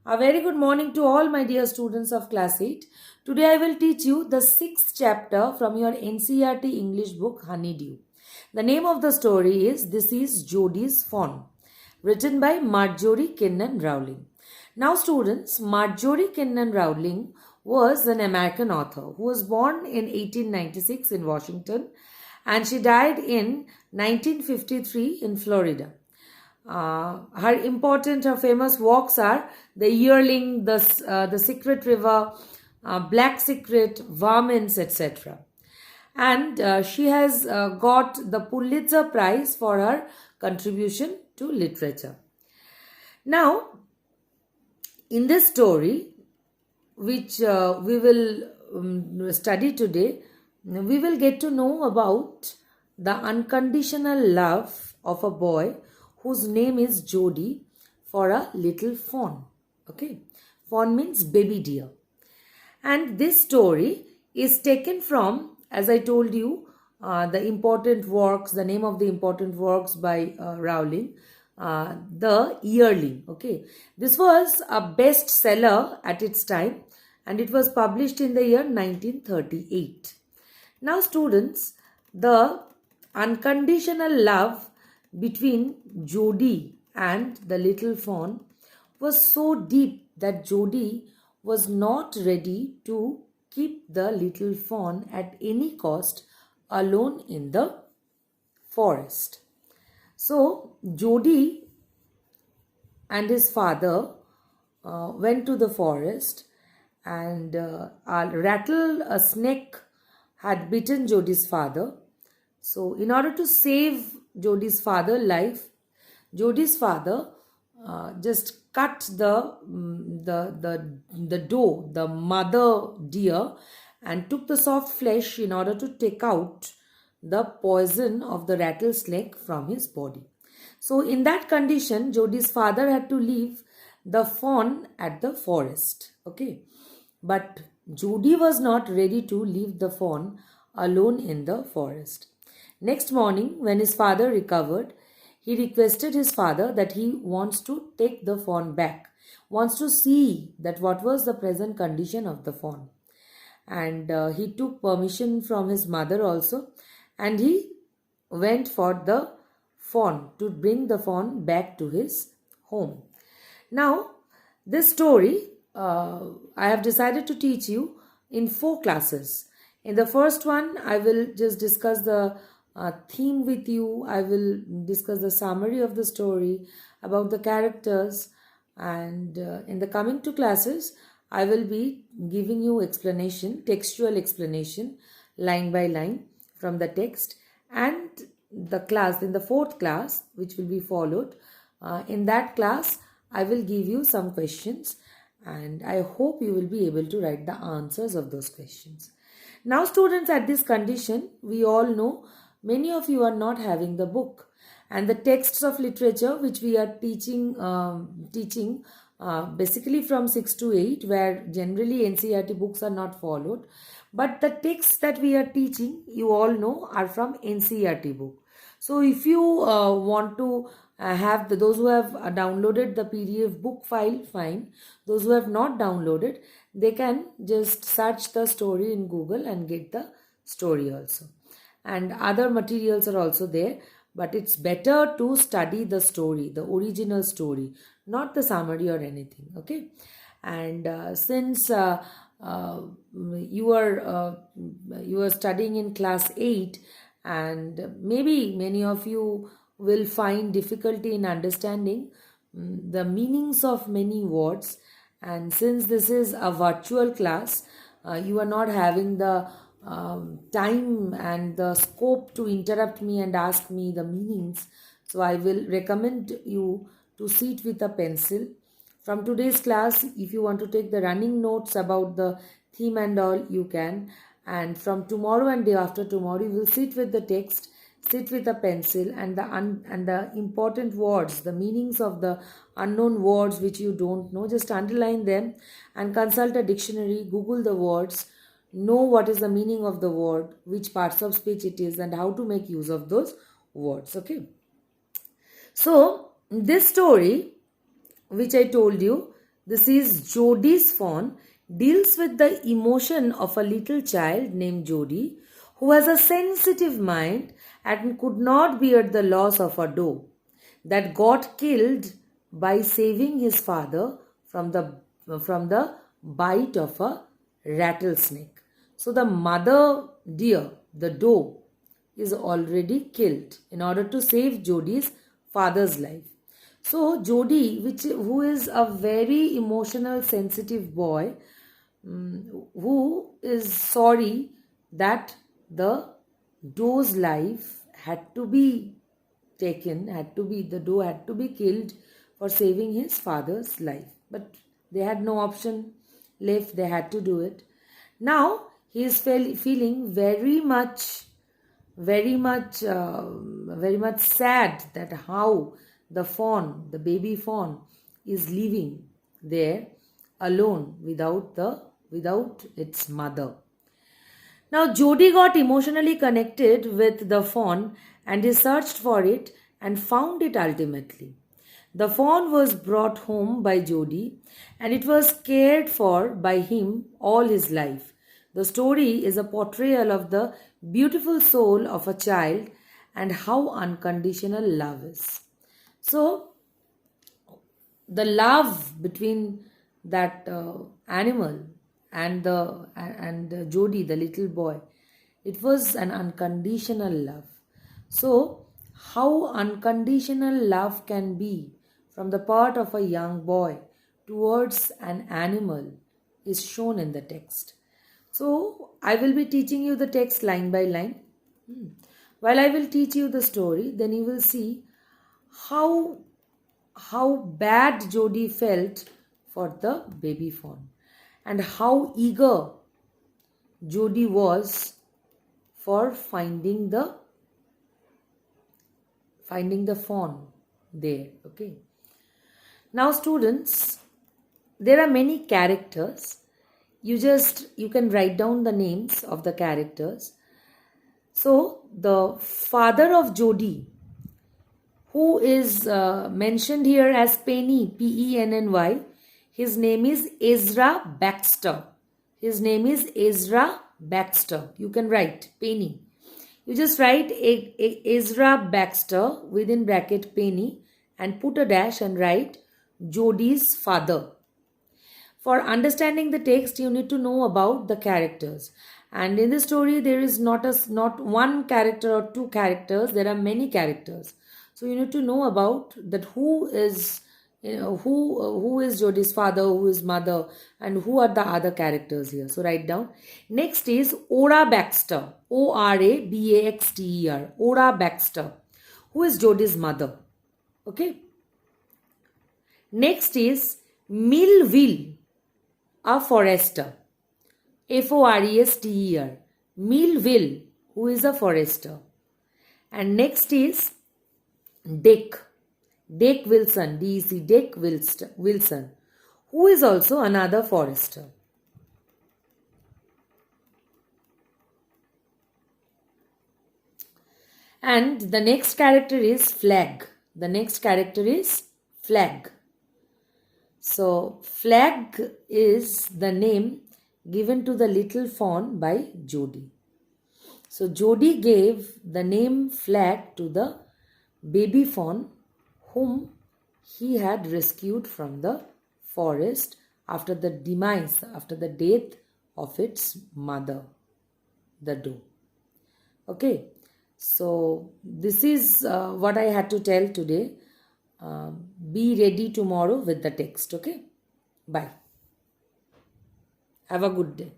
A very good morning to all my dear students of class 8. Today I will teach you the 6th chapter from your NCERT English book Honeydew. The name of the story is This is Jodie's Fawn, written by Marjorie Kinnan Rowling. Now students, Marjorie Kinnan Rowling was an American author who was born in 1896 in Washington and she died in 1953 in Florida. Her famous works are The Yearling, The Secret River, Black Secret, Varmints, etc. And she has got the Pulitzer Prize for her contribution to literature. Now, in this story, which we will study today, we will get to know about the unconditional love of a boy whose name is Jodie for a little fawn. Okay, fawn means baby deer. And this story is taken from, as I told you, the important works, the name of the important works by Rowling, The Yearling. Okay, this was a bestseller at its time and it was published in the year 1938. Now students, the unconditional love between Jodie and the little fawn was so deep that Jodie was not ready to keep the little fawn at any cost alone in the forest. So Jodie and his father went to the forest and a snake had bitten Jodie's father. So in order to save Jodie's father's life, Jodie's father just cut the doe, the mother deer, and took the soft flesh in order to take out the poison of the rattlesnake from his body. So in that condition, Jodie's father had to leave the fawn at the forest. Okay, but Jodie was not ready to leave the fawn alone in the forest. Next morning, when his father recovered, he requested his father that he wants to take the fawn back, wants to see that what was the present condition of the fawn. And he took permission from his mother also, and he went for the fawn, to bring the fawn back to his home. Now, this story I have decided to teach you in 4 classes. In the first one, I will just discuss the theme with you. I will discuss the summary of the story, about the characters, and in the coming 2 classes, I will be giving you explanation, textual explanation, line by line from the text, and in the 4th class, which will be followed, in that class, I will give you some questions and I hope you will be able to write the answers of those questions. Now students, at this condition, we all know many of you are not having the book, and the texts of literature which we are teaching basically from 6 to 8, where generally NCERT books are not followed, but the texts that we are teaching, you all know, are from NCERT book. So if you want to have those who have downloaded the PDF book file, fine. Those who have not downloaded, they can just search the story in Google and get the story also. And other materials are also there, but it's better to study the story, the original story, not the summary or anything. Okay, and since you are studying in class 8, and maybe many of you will find difficulty in understanding the meanings of many words, and since this is a virtual class, you are not having the time and the scope to interrupt me and ask me the meanings. So I will recommend you to sit with a pencil. From today's class, if you want to take the running notes about the theme and all, you can. And from tomorrow and day after tomorrow, you will sit with the text, sit with a pencil, and the important words, the meanings of the unknown words which you don't know, just underline them and consult a dictionary, Google the words, know what is the meaning of the word, which parts of speech it is, and how to make use of those words. Okay, so this story which I told you, This is Jodi's fawn, deals with the emotion of a little child named Jodi who has a sensitive mind and could not bear the loss of a doe that got killed by saving his father from the bite of a rattlesnake. So the mother deer, the doe, is already killed in order to save Jodi's father's life. So Jodi, who is a very emotional, sensitive boy, who is sorry that the doe's life had to be the doe had to be killed for saving his father's life. But they had no option left, they had to do it. Now he is feeling very much sad that how the baby fawn, is living there alone without its mother. Now Jodi got emotionally connected with the fawn and he searched for it and found it ultimately. The fawn was brought home by Jodi and it was cared for by him all his life. The story is a portrayal of the beautiful soul of a child and how unconditional love is. So, the love between that animal and Jodi, the little boy, it was an unconditional love. So, how unconditional love can be from the part of a young boy towards an animal is shown in the text. So, I will be teaching you the text line by line. While I will teach you the story, then you will see how bad Jodi felt for the baby fawn and how eager Jodi was for finding the fawn there. Okay. Now students, there are many characters. You can write down the names of the characters. So the father of Jodi, who is mentioned here as Penny, Penny, his name is Ezra Baxter. His name is Ezra Baxter. You can write Penny. You just write Ezra Baxter within bracket Penny and put a dash and write Jodi's father. For understanding the text, you need to know about the characters. And in the story, there is not one character or two characters. There are many characters. So you need to know about that who is Jodi's father, who is mother, and who are the other characters here. So write down. Next is Ora Baxter. Orabaxter. Ora Baxter. Who is Jodi's mother? Okay. Next is Millville, a forester. Forester. Millville, who is a forester. And next is Dick Wilson, DEC, Dick Wilson, who is also another forester. And the next character is Flag. So, Flag is the name given to the little fawn by Jodi. So, Jodi gave the name Flag to the baby fawn whom he had rescued from the forest after the death of its mother, the doe. Okay, so this is what I had to tell today. Be ready tomorrow with the text. Okay, bye. Have a good day.